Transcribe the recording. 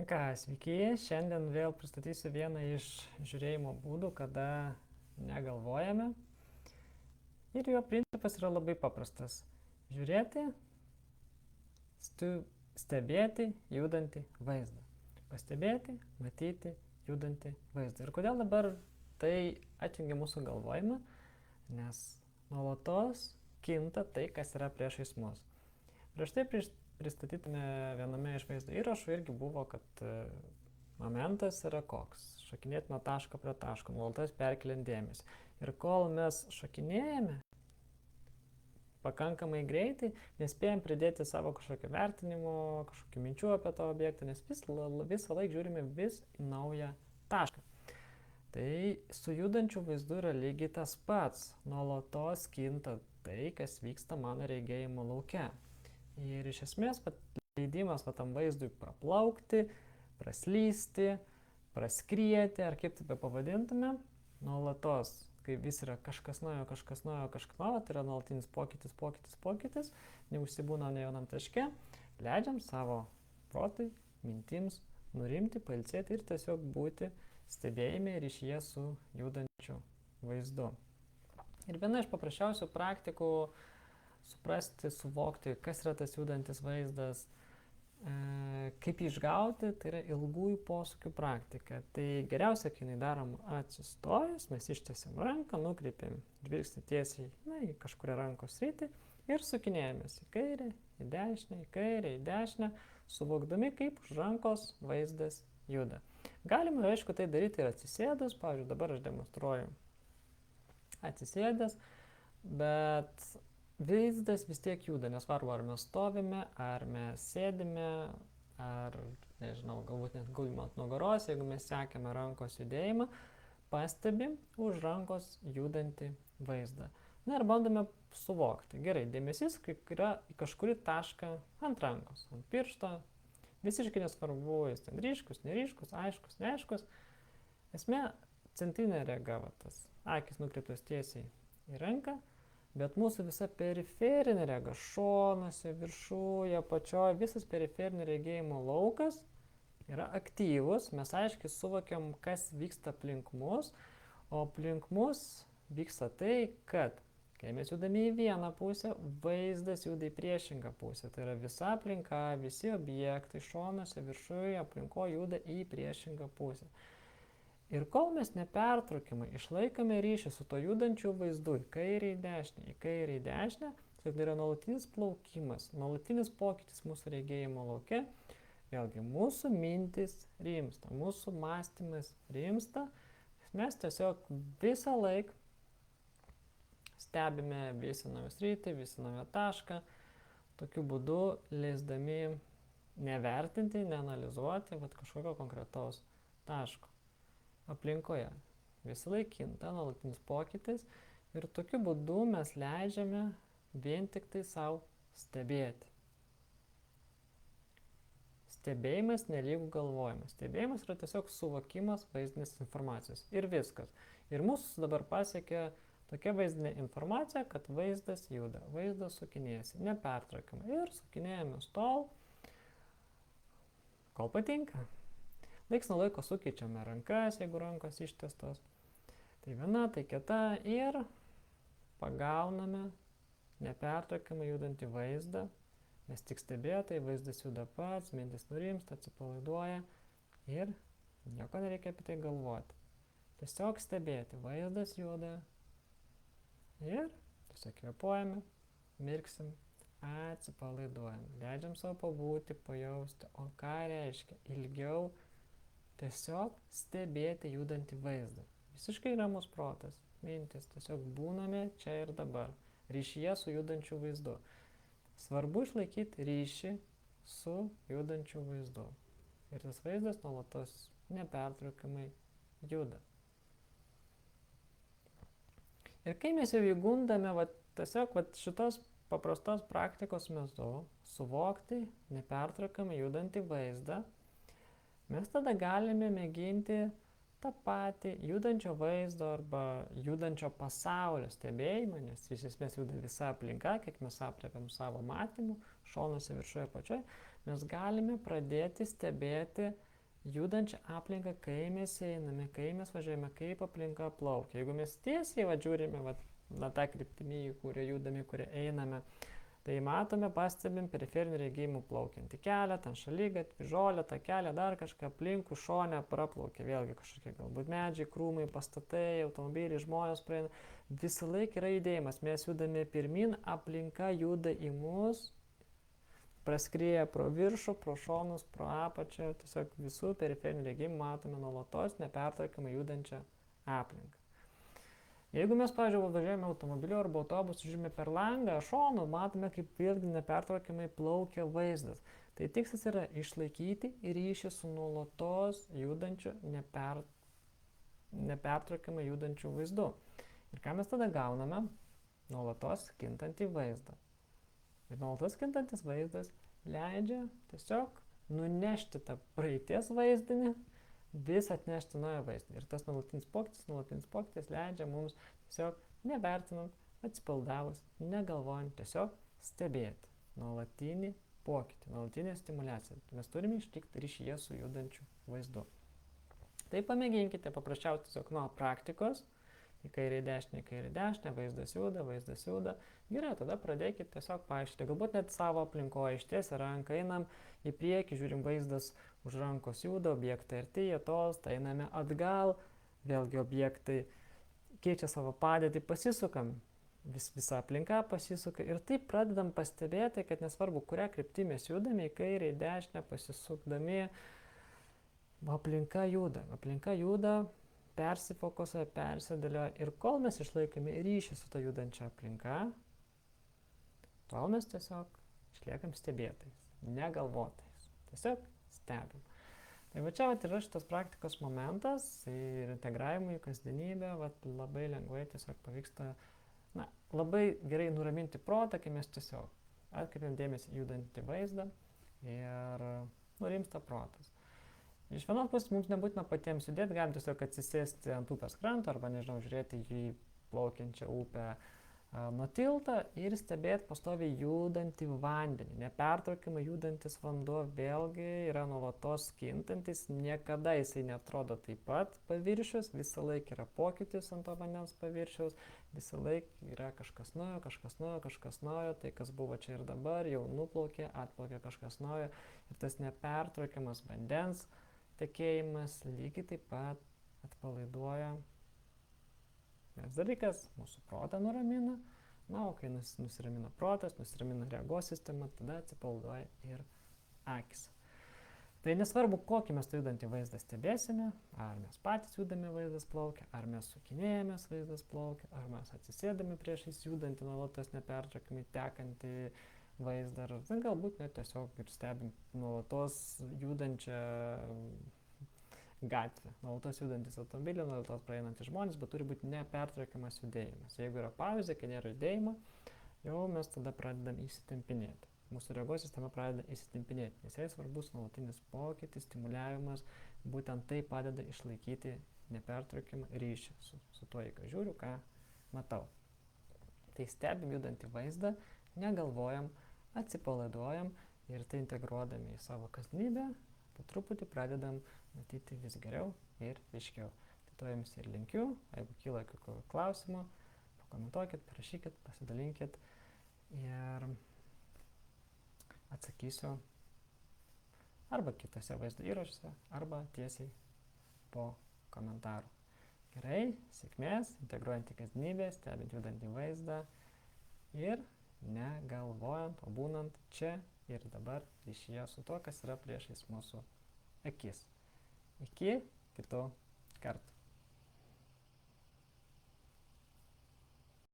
Ką, sveiki, šiandien vėl pristatysiu vieną iš žiūrėjimo būdų, kada negalvojame. Ir jo principas yra labai paprastas. Žiūrėti, stebėti judantį vaizdą. Pastebėti, matyti judantį vaizdą. Ir kodėl dabar tai atjungia mūsų galvojimą? Nes nuolatos kinta tai, kas yra priešais mus. Prieš tai pristatytume viename iš vaizdo įrašų irgi buvo, kad momentas yra koks. Šokinėti nuo taško prie taško, nuolatos perkeliant dėmesį. Ir kol mes šokinėjame pakankamai greitai, nespėjom pridėti savo kažkokio vertinimo, kažkokių minčių apie tą objektą, nes visą laiką žiūrime vis į naują tašką. Tai su judančiu vaizdu yra lygiai tas pats. Nuolatos kinta tai, kas vyksta mano regėjimo lauke. Ir iš esmės leidimas tam vaizdui praplaukti, praslysti, praskrieti, ar kaip tai pavadintume, nuolatos, kai vis yra kažkas naujo, tai yra nuolatinis pokytis, neužsibūna ne vienam taške, leidžiam savo protui, mintims nurimti, pailsėti ir tiesiog būti stebėjime ryšyje su judančiu vaizdu. Ir viena iš paprasčiausių praktikų suprasti, suvokti, kas yra tas judantis vaizdas, kaip jį išgauti, tai yra ilgųjų posūkių praktika. Tai geriausia, kai jinai darom atsistojus, mes ištiesiam ranką, nukreipiam žvilgsnį tiesiai į kažkurią rankos sritį ir sukinėjamės į kairę, į dešinę, suvokdami, kaip už rankos vaizdas juda. Galima, aišku, tai daryti ir atsisėdus, pavyzdžiui, dabar aš demonstruoju atsisėdęs, bet vaizdas vis tiek juda, nesvarbu, ar mes stovime, ar mes sėdime, ar, nežinau, galbūt net gulime ant nugaros, jeigu mes sekame rankos judėjimą, pastebim už rankos judantį vaizdą. Na ir bandome suvokti. Gerai, dėmesys yra į kažkurį tašką ant rankos, ant piršto, visiškai nesvarbu, jis ten ryškus, neryškus, aiškus, neaiškus. Esmė, centrinė rega, tas akis nukreiptos tiesiai į ranką, bet mūsų visa periferinė rega, šonuose, viršuje, apačioje, visas periferinio regėjimo laukas yra aktyvus, mes aiškiai suvokiam, kas vyksta aplink mus, o aplink mus vyksta tai, kad kai mes judame į vieną pusę, vaizdas juda į priešingą pusę. Tai yra visa aplinka, visi objektai šonuose, viršuje, aplinkoje juda į priešingą pusę. Ir kol mes nepertraukimai išlaikome ryšį su to judančiu vaizdu į kairę, į dešinę, tai yra nuolatinis plaukimas, nuolatinis pokytis mūsų regėjimo lauke, vėlgi mūsų mintis rimsta, mūsų mąstymas rimsta, mes tiesiog visą laiką stebime visą naują sritį, visą naują tašką, tokiu būdu leisdami nevertinti, neanalizuoti kažkokio konkretaus taško aplinkoje. Visą laiką kinta nuolatinis pokytis ir tokiu būdu mes leidžiame vien tik tai savo stebėti. Stebėjimas nelygų galvojimas. Stebėjimas yra tiesiog suvokimas vaizdinės informacijos. Ir viskas. Ir mūsų dabar pasiekia tokia vaizdinė informacija, kad vaizdas juda, vaizdas sukinėjasi, nepertraukiamai. Ir sukinėjamės tol, kol patinka. Laiks nuo laiko sukeičiame rankas, jeigu rankos ištiestos. Tai viena, tai kita ir pagauname nepertraukiamai judantį vaizdą. Mes tik stebėtai, vaizdas juda pats, mintis nurimsta, atsipalaiduoja ir nieko nereikia apie tai galvoti. Tiesiog stebėti, vaizdas juda ir tiesiog kvėpuojame, mirksim, atsipalaiduojame. Leidžiam savo pabūti, pajausti, o ką reiškia ilgiau tiesiog stebėti judantį vaizdą. Visiškai ramus protas, mintis, tiesiog būname čia ir dabar, ryšyje su judančiu vaizdu. Svarbu išlaikyti ryšį su judančiu vaizdu. Ir tas vaizdas nuolatos nepertraukiamai juda. Ir kai mes jau įgundame tiesiog šitos paprastos praktikos metu suvokti nepertraukiamai judantį vaizdą, mes tada galime mėginti tą patį judančio vaizdo arba judančio pasaulio stebėjimą, nes iš esmės juda visa aplinka, kiek mes aprėpiam savo matymu, šonuose, viršuje, apačioje, mes galime pradėti stebėti judančią aplinką, kai mes einame, kai mes važiuojame, kaip aplinka plaukia. Jeigu mes tiesiai žiūrime, tą kryptimį, kuria judame, kuria einame, tai matome, pastebim periferinį regėjimų plaukiantį kelią, ten šaligatvį, žolę, tą kelią, dar kažką aplinkų, šone praplaukia, vėlgi kažkokie galbūt medžiai, krūmai, pastatai, automobiliai, žmonės praeina. Visą laiką yra judėjimas, mes judame pirmin, aplinka juda į mus, praskrieja pro viršų, pro šonus, pro apačią, tiesiog visų periferinių regėjimų matome nuolatos nepertraukiamai judančią aplinką. Jeigu mes, pavyzdžiui, važiuojame automobiliu arba autobusu, žiūrime per langą, šonų, matome, kaip vėlgi nepertraukiamai plaukia vaizdas. Tai tikslas yra išlaikyti ryšį su nuolatos judančiu, nepertraukiamai judančiu vaizdu. Ir ką mes tada gauname? Nuolatos kintantį vaizdą. Ir nuolatos kintantis vaizdas leidžia tiesiog nunešti tą praeities vaizdinį, vis atnešti naują vaizdą. Ir tas nuolatinis pokytis leidžia mums tiesiog nevertinant, atsipalaidavus, negalvojant, tiesiog stebėti nuolatinį pokytį, nuolatinę stimulaciją. Mes turime išlikti ryšyje su judančiu vaizdu. Tai pamėginkite paprasčiausiai tiesiog nuo praktikos, į kairę į dešinę, vaizdas juda. Gerai, tada pradėkite tiesiog paaiškinti, galbūt net savo aplinkoje ištiesę ranką, einam į priekį, žiūrim vaizdas už rankos juda, objektai arti, jie tolsta, einame atgal, vėlgi objektai keičia savo padėtį, pasisukam, visa aplinka pasisuka ir taip pradedam pastebėti, kad nesvarbu, kurią kryptį mes judame, į kairę, į dešinę, pasisukdami, aplinka juda, persifokusuoja, persidėlioja ir kol mes išlaikome ryšį su ta judančia aplinka, tol mes tiesiog išliekam stebėtais, negalvotais, tiesiog stebim. Tai va čia yra šitas praktikos momentas ir integravimui į kasdienybę labai lengvai tiesiog pavyksta labai gerai nuraminti protą, kai mes tiesiog atkreipiam dėmesį judantį vaizdą ir nurimsta protas. Iš vienos pusės mums nebūtina patiems judėti, galim tiesiog atsisėsti ant upės kranto arba, žiūrėti į plaukiančią upę nuo tilto ir stebėti pastoviai judantį vandenį. Nepertraukiamai judantis vanduo vėlgi yra nuolatos kintantis, niekada jisai neatrodo taip pat paviršius, visą laiką yra pokytis ant to vandens paviršiaus, visą laiką yra kažkas naujo, tai kas buvo čia ir dabar, jau nuplaukė, atplaukė kažkas naujo ir tas nepertraukiamas vandens tekėjimas lygiai taip pat atpalaiduoja. Vienas dalykas, mūsų protą nuramina, o kai nusiramina protas, nusiramina regos sistema, tada atsipalaiduoja ir akis. Tai nesvarbu, kokį mes judantį vaizdą stebėsime, ar mes patys judami vaizdas plaukia, ar mes sukinėjamės vaizdas plaukia, ar mes atsisėdami priešais judantį nuolatos nepertraukiamai tekantį vaizdą, ar galbūt net tiesiog ir stebim nuolatos judančią gatvę, nuolatos judantis automobilį, nuolatos praeinantys žmonės, bet turi būti nepertraukiamas judėjimas. Jeigu yra pauzė, kai nėra judėjimo, jau mes tada pradedam įsitempinėti. Mūsų regos sistema pradeda įsitempinėti, nes jai svarbus nuolatinis pokytis, stimuliavimas, būtent tai padeda išlaikyti nepertraukiamą ryšį su tuo, į ką žiūriu, ką matau. Tai stebim judantį vaizdą, negalvojam, atsipalaiduojam ir tai integruodami į savo kasdienybę, po truputį pradedam matyti vis geriau ir aiškiau. Tai to jums ir linkiu, jeigu kyla kokių klausimų, pakomentuokit, parašykit, pasidalinkit ir atsakysiu arba kitose vaizdo įrašuose, arba tiesiai po komentarų. Gerai, sėkmės, integruojant į kasdienybę, stebint judantį vaizdą ir negalvojant, o būnant čia ir dabar ryšyje su to, kas yra priešais mūsų akis. Iki kitų kartų.